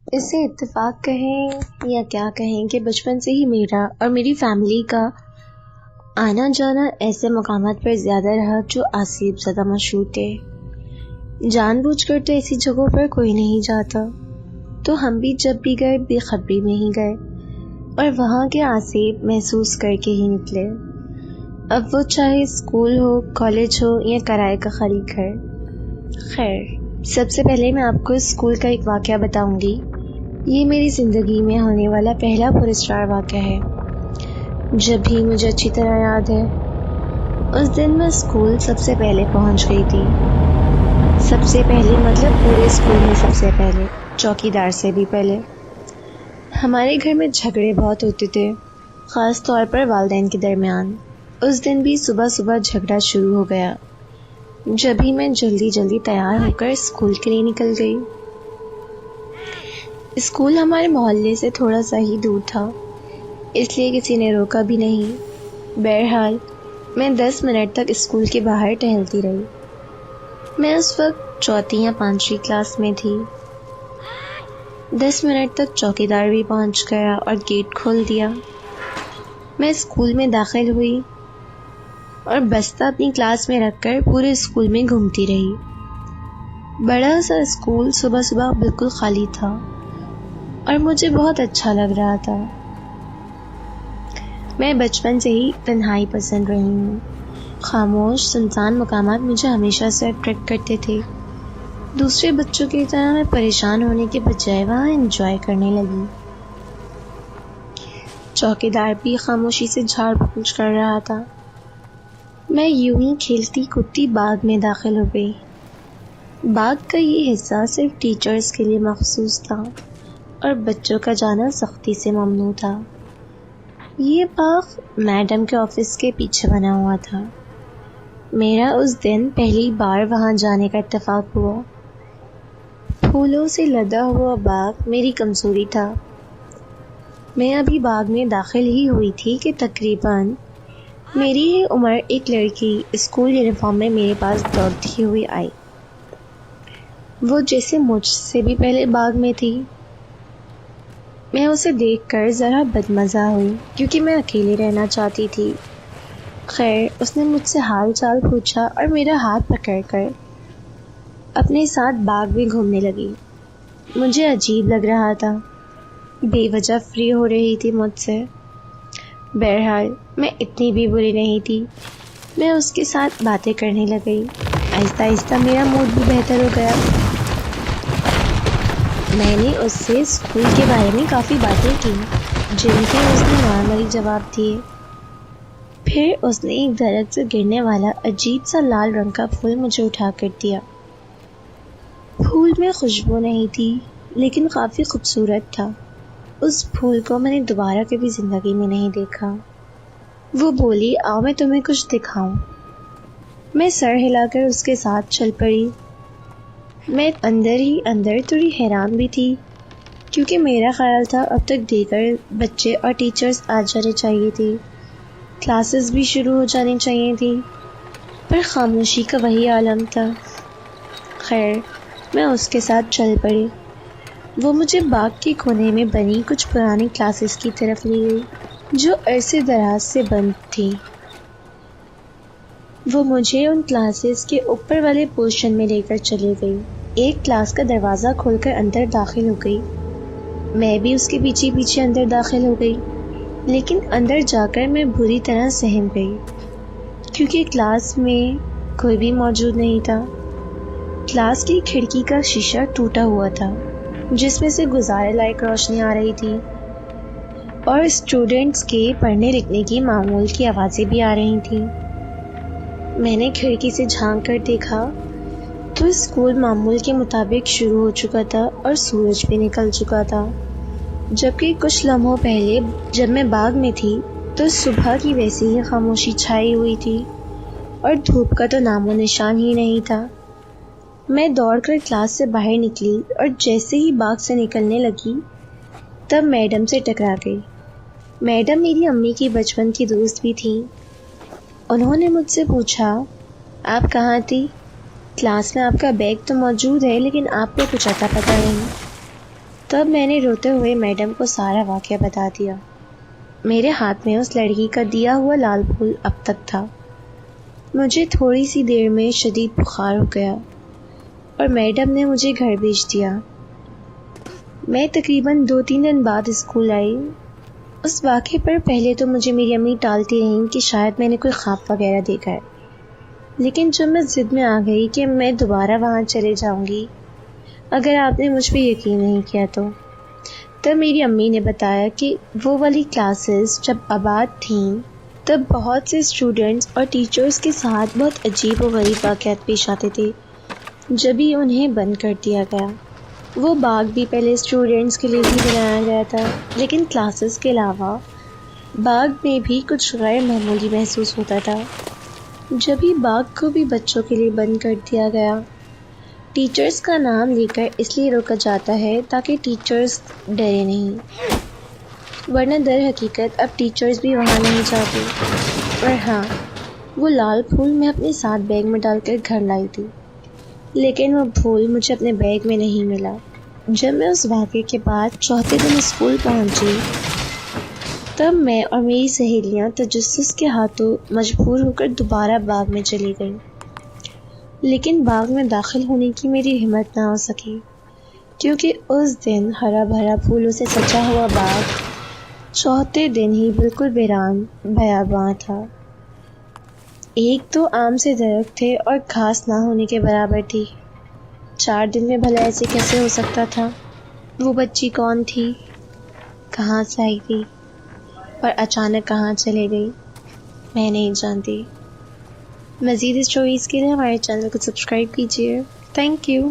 اسے اتفاق کہیں یا کیا کہیں کہ بچپن سے ہی میرا اور میری فیملی کا آنا جانا ایسے مقامات پر زیادہ رہا جو آسیب زدہ مشہور تھے۔ جان بوجھ کر تو ایسی جگہوں پر کوئی نہیں جاتا، تو ہم بھی جب بھی گئے بے خبری میں ہی گئے اور وہاں کے آسیب محسوس کر کے ہی نکلے، اب وہ چاہے اسکول ہو، کالج ہو یا کرائے کا خالی گھر۔ خیر، سب سے پہلے میں آپ کو اسکول کا ایک واقعہ بتاؤں گی۔ یہ میری زندگی میں ہونے والا پہلا پر اسرار واقعہ ہے۔ جب بھی مجھے اچھی طرح یاد ہے، اس دن میں اسکول سب سے پہلے پہنچ گئی تھی۔ سب سے پہلے مطلب پورے اسکول میں سب سے پہلے، چوکی دار سے بھی پہلے۔ ہمارے گھر میں جھگڑے بہت ہوتے تھے، خاص طور پر والدین کے درمیان۔ اس دن بھی صبح صبح جھگڑا شروع ہو گیا جب ہی میں جلدی تیار ہو کر اسکول کے لیے نکل گئی۔ اسکول ہمارے محلے سے تھوڑا سا ہی دور تھا، اس لیے کسی نے روکا بھی نہیں۔ بہرحال میں 10 منٹ تک اسکول کے باہر ٹہلتی رہی۔ میں اس وقت چوتھی یا پانچویں کلاس میں تھی۔ 10 منٹ تک چوکی دار بھی پہنچ گیا اور گیٹ کھول دیا۔ میں اسکول میں داخل ہوئی اور بستہ اپنی کلاس میں رکھ کر پورے اسکول میں گھومتی رہی۔ بڑا سا اسکول صبح صبح بالکل خالی تھا اور مجھے بہت اچھا لگ رہا تھا۔ میں بچپن سے ہی تنہائی پسند رہی ہوں۔ خاموش سنسان مقامات مجھے ہمیشہ سے اٹریکٹ کرتے تھے۔ دوسرے بچوں کی طرح میں پریشان ہونے کے بجائے وہاں انجوائے کرنے لگی۔ چوکی دار بھی خاموشی سے جھاڑ پوچھ کر رہا تھا۔ میں یوں ہی کھیلتی کودتی باغ میں داخل ہو گئی۔ باغ کا یہ حصہ صرف ٹیچرز کے لیے مخصوص تھا اور بچوں کا جانا سختی سے ممنوع تھا۔ یہ باغ میڈم کے آفس کے پیچھے بنا ہوا تھا۔ میرا اس دن پہلی بار وہاں جانے کا اتفاق ہوا۔ پھولوں سے لدا ہوا باغ میری کمزوری تھا۔ میں ابھی باغ میں داخل ہی ہوئی تھی کہ تقریباً میری ہی عمر ایک لڑکی اسکول یونیفارم میں میرے پاس دوڑتی ہوئی آئی۔ وہ جیسے مجھ سے بھی پہلے باغ میں تھی۔ میں اسے دیکھ کر ذرا بدمزہ ہوئی کیونکہ میں اکیلے رہنا چاہتی تھی۔ خیر، اس نے مجھ سے حال چال پوچھا اور میرا ہاتھ پکڑ کر اپنے ساتھ باغ میں گھومنے لگی۔ مجھے عجیب لگ رہا تھا، بے وجہ فری ہو رہی تھی مجھ سے۔ بہرحال میں اتنی بھی بری نہیں تھی۔ میں اس کے ساتھ باتیں کرنے لگی۔ آہستہ آہستہ میرا موڈ بھی بہتر ہو گیا۔ میں نے اس سے اسکول کے بارے میں کافی باتیں کی جن کے اس نے نارملی جواب دیے۔ پھر اس نے ایک درخت سے گرنے والا عجیب سا لال رنگ کا پھول مجھے اٹھا کر دیا۔ پھول میں خوشبو نہیں تھی لیکن کافی خوبصورت تھا۔ اس پھول کو میں نے دوبارہ کبھی زندگی میں نہیں دیکھا۔ وہ بولی، آؤ میں تمہیں کچھ دکھاؤں۔ میں سر ہلا کر اس کے ساتھ چل پڑی۔ میں اندر ہی اندر تھوڑی حیران بھی تھی کیونکہ میرا خیال تھا اب تک دیگر بچے اور ٹیچرز آ جانے چاہیے تھی، کلاسز بھی شروع ہو جانی چاہیے تھی، پر خاموشی کا وہی عالم تھا۔ خیر، میں اس کے ساتھ چل پڑی۔ وہ مجھے باغ کے کونے میں بنی کچھ پرانی کلاسز کی طرف لے گئی جو عرصے دراز سے بند تھی۔ وہ مجھے ان کلاسز کے اوپر والے پورشن میں لے کر چلی گئی۔ ایک کلاس کا دروازہ کھول کر اندر داخل ہو گئی۔ میں بھی اس کے پیچھے پیچھے اندر داخل ہو گئی، لیکن اندر جا کر میں بری طرح سہم گئی کیونکہ کلاس میں کوئی بھی موجود نہیں تھا۔ کلاس کی کھڑکی کا شیشہ ٹوٹا ہوا تھا جس میں سے گزارے لائق روشنی آ رہی تھی اور اسٹوڈنٹس کے پڑھنے لکھنے کی معمول کی آوازیں بھی آ رہی تھیں۔ میں نے کھڑکی سے جھانک کر دیکھا تو اسکول معمول کے مطابق شروع ہو چکا تھا اور سورج بھی نکل چکا تھا، جبکہ کچھ لمحوں پہلے جب میں باغ میں تھی تو صبح کی ویسی ہی خاموشی چھائی ہوئی تھی اور دھوپ کا تو نام و نشان ہی نہیں تھا۔ میں دوڑ کر کلاس سے باہر نکلی اور جیسے ہی باغ سے نکلنے لگی تب میڈم سے ٹکرا گئی۔ میڈم میری امی کی بچپن کی دوست بھی تھیں۔ انہوں نے مجھ سے پوچھا، آپ کہاں تھی؟ کلاس میں آپ کا بیگ تو موجود ہے لیکن آپ کو کچھ اتا پتہ نہیں۔ تب میں نے روتے ہوئے میڈم کو سارا واقعہ بتا دیا۔ میرے ہاتھ میں اس لڑکی کا دیا ہوا لال پھول اب تک تھا۔ مجھے تھوڑی سی دیر میں شدید بخار ہو گیا اور میڈم نے مجھے گھر بھیج دیا۔ میں تقریباً 2-3 دن بعد اسکول آئی۔ اس واقعے پر پہلے تو مجھے میری امی ٹالتی رہیں کہ شاید میں نے کوئی خواب وغیرہ دیکھا ہے، لیکن جب میں ضد میں آ گئی کہ میں دوبارہ وہاں چلے جاؤں گی اگر آپ نے مجھ پہ یقین نہیں کیا تو، تب میری امی نے بتایا کہ وہ والی کلاسز جب آباد تھیں تب بہت سے اسٹوڈنٹس اور ٹیچرز کے ساتھ بہت عجیب و غریب واقعات پیش آتے تھے، جبھی انہیں بند کر دیا گیا۔ وہ باغ بھی پہلے اسٹوڈنٹس کے لیے ہی بنایا گیا تھا، لیکن کلاسز کے علاوہ باغ میں بھی کچھ غیر معمولی محسوس ہوتا تھا۔ جبھی باغ کو بھی بچوں کے لیے بند کر دیا گیا۔ ٹیچرز کا نام لے کر اس لیے روکا جاتا ہے تاکہ ٹیچرز ڈرے نہیں، ورنہ در حقیقت اب ٹیچرز بھی وہاں نہیں جاتے۔ اور ہاں، وہ لال پھول میں اپنے ساتھ بیگ میں ڈال کر گھر لائی تھی، لیکن وہ پھول مجھے اپنے بیگ میں نہیں ملا۔ جب میں اس واقعے کے بعد چوتھے دن اسکول پہنچی تب میں اور میری سہیلیاں تجسس کے ہاتھوں مجبور ہو کر دوبارہ باغ میں چلی گئیں، لیکن باغ میں داخل ہونے کی میری ہمت نہ ہو سکی کیونکہ اس دن ہرا بھرا پھولوں سے سجا ہوا باغ چوتھے دن ہی بالکل ویران بیاباں تھا۔ ایک تو آم سے درخت تھے اور گھاس نہ ہونے کے برابر تھی۔ 4 دن میں بھلا ایسے کیسے ہو سکتا تھا؟ وہ بچی کون تھی؟ کہاں سے آئی تھی؟ اور اچانک کہاں چلے گئی؟ میں نہیں جانتی۔ مزید اسٹوریز کے لیے ہمارے چینل کو سبسکرائب کیجیے۔ Thank you.